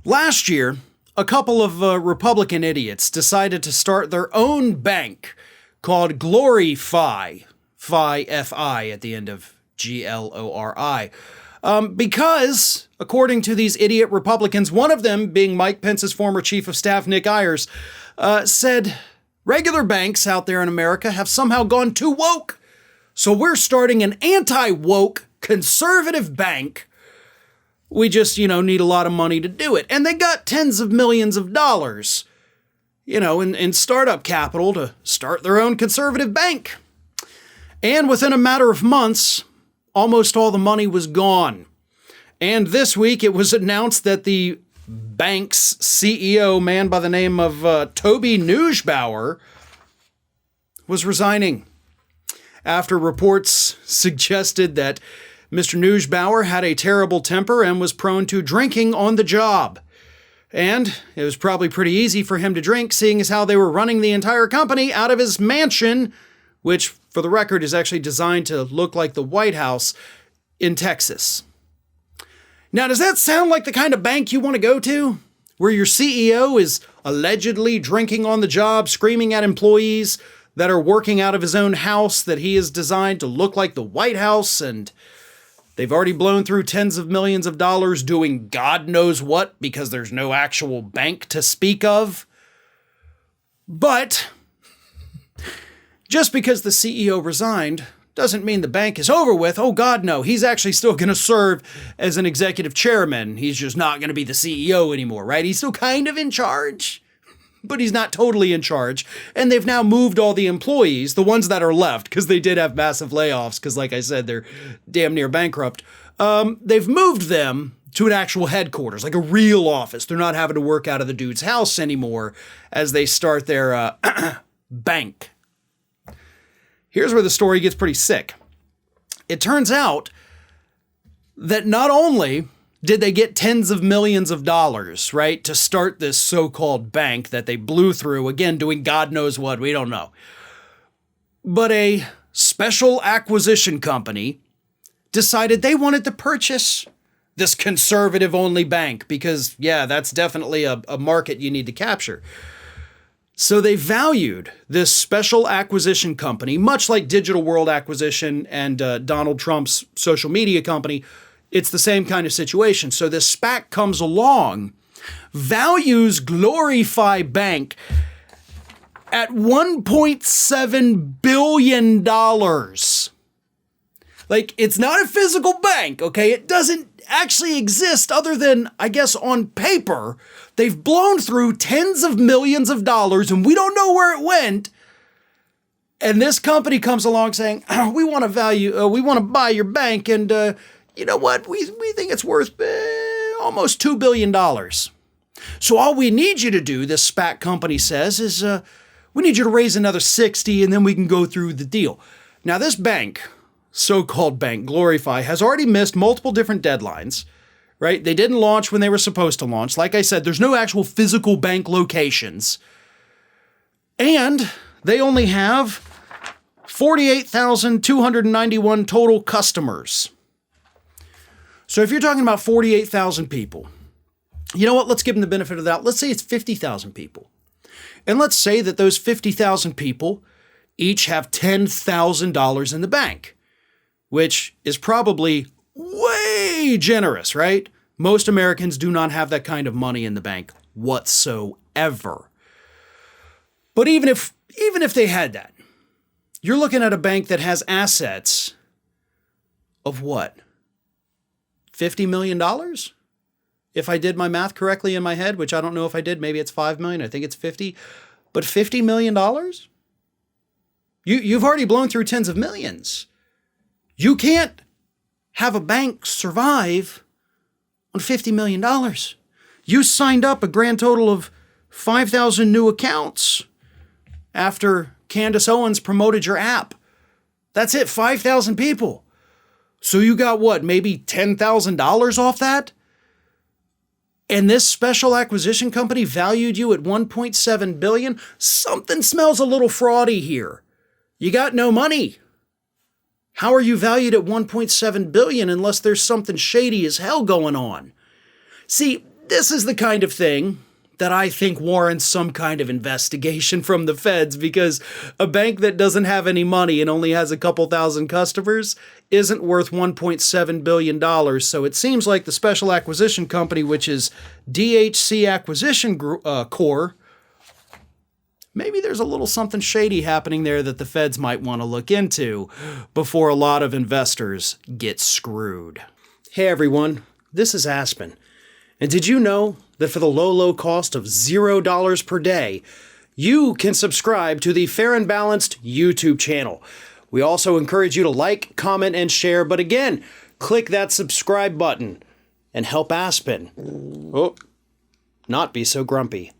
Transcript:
Last year, a couple of Republican idiots decided to start their own bank called Glorify, F-I at the end of Glori. Because, according to these idiot Republicans, one of them being Mike Pence's former chief of staff, Nick Iers, said regular banks out there in America have somehow gone too woke. So we're starting an anti-woke conservative bank. We just, need a lot of money to do it. And they got tens of millions of dollars, in startup capital to start their own conservative bank. And within a matter of months, almost all the money was gone. And this week it was announced that the bank's CEO, man by the name of Toby Nuj Bower, was resigning after reports suggested that Mr. Nuj Bauer had a terrible temper and was prone to drinking on the job. And it was probably pretty easy for him to drink, seeing as how they were running the entire company out of his mansion, which, for the record, is actually designed to look like the White House in Texas. Now, does that sound like the kind of bank you want to go to? Where your CEO is allegedly drinking on the job, screaming at employees that are working out of his own house that he has designed to look like the White House, and they've already blown through tens of millions of dollars doing God knows what because there's no actual bank to speak of. But just because the CEO resigned doesn't mean the bank is over with. Oh God, no. He's actually still going to serve as an executive chairman. He's just not going to be the CEO anymore, right? He's still kind of in charge, but he's not totally in charge. And they've now moved all the employees, the ones that are left, because they did have massive layoffs, because like I said, they're damn near bankrupt. They've moved them to an actual headquarters, like a real office. They're not having to work out of the dude's house anymore as they start their bank. Here's where the story gets pretty sick. It turns out that not only did they get tens of millions of dollars, right, to start this so-called bank that they blew through, again, doing God knows what, we don't know, but a special acquisition company decided they wanted to purchase this conservative-only bank because, yeah, that's definitely a market you need to capture. So they valued this special acquisition company, much like Digital World Acquisition and Donald Trump's social media company. It's the same kind of situation. So this SPAC comes along, values Glorify Bank at $1.7 billion. Like, it's not a physical bank, okay? It doesn't actually exist other than, I guess, on paper. They've blown through tens of millions of dollars and we don't know where it went. And this company comes along saying, we want to buy your bank, and you know what? We think it's worth almost $2 billion. So all we need you to do, this SPAC company says, is we need you to raise another 60 and then we can go through the deal. Now this bank, so-called bank, Glorify, has already missed multiple different deadlines, right? They didn't launch when they were supposed to launch. Like I said, there's no actual physical bank locations. And they only have 48,291 total customers. So if you're talking about 48,000 people, you know what? Let's give them the benefit of the doubt. Let's say it's 50,000 people. And let's say that those 50,000 people each have $10,000 in the bank, which is probably way generous, right? Most Americans do not have that kind of money in the bank whatsoever. But even if they had that, you're looking at a bank that has assets of what? $50 million? If I did my math correctly in my head, which I don't know if I did, maybe it's 5 million, I think it's 50, but $50 million? You've already blown through tens of millions. You can't have a bank survive on $50 million. You signed up a grand total of 5,000 new accounts after Candace Owens promoted your app. That's it, 5,000 people. So you got what, maybe $10,000 off that? And this special acquisition company valued you at $1.7 billion? Something smells a little fraudy here. You got no money. How are you valued at $1.7 billion unless there's something shady as hell going on? See, this is the kind of thing that I think warrants some kind of investigation from the feds, because a bank that doesn't have any money and only has a couple thousand customers isn't worth $1.7 billion. So it seems like the special acquisition company, which is DHC Acquisition Corp., maybe there's a little something shady happening there that the feds might want to look into before a lot of investors get screwed. Hey everyone, this is Aspen. And did you know that for the low cost of $0 per day, you can subscribe to the Fair and Balanced YouTube channel? We also encourage you to like, comment, and share, but again, click that subscribe button and help Aspen not be so grumpy.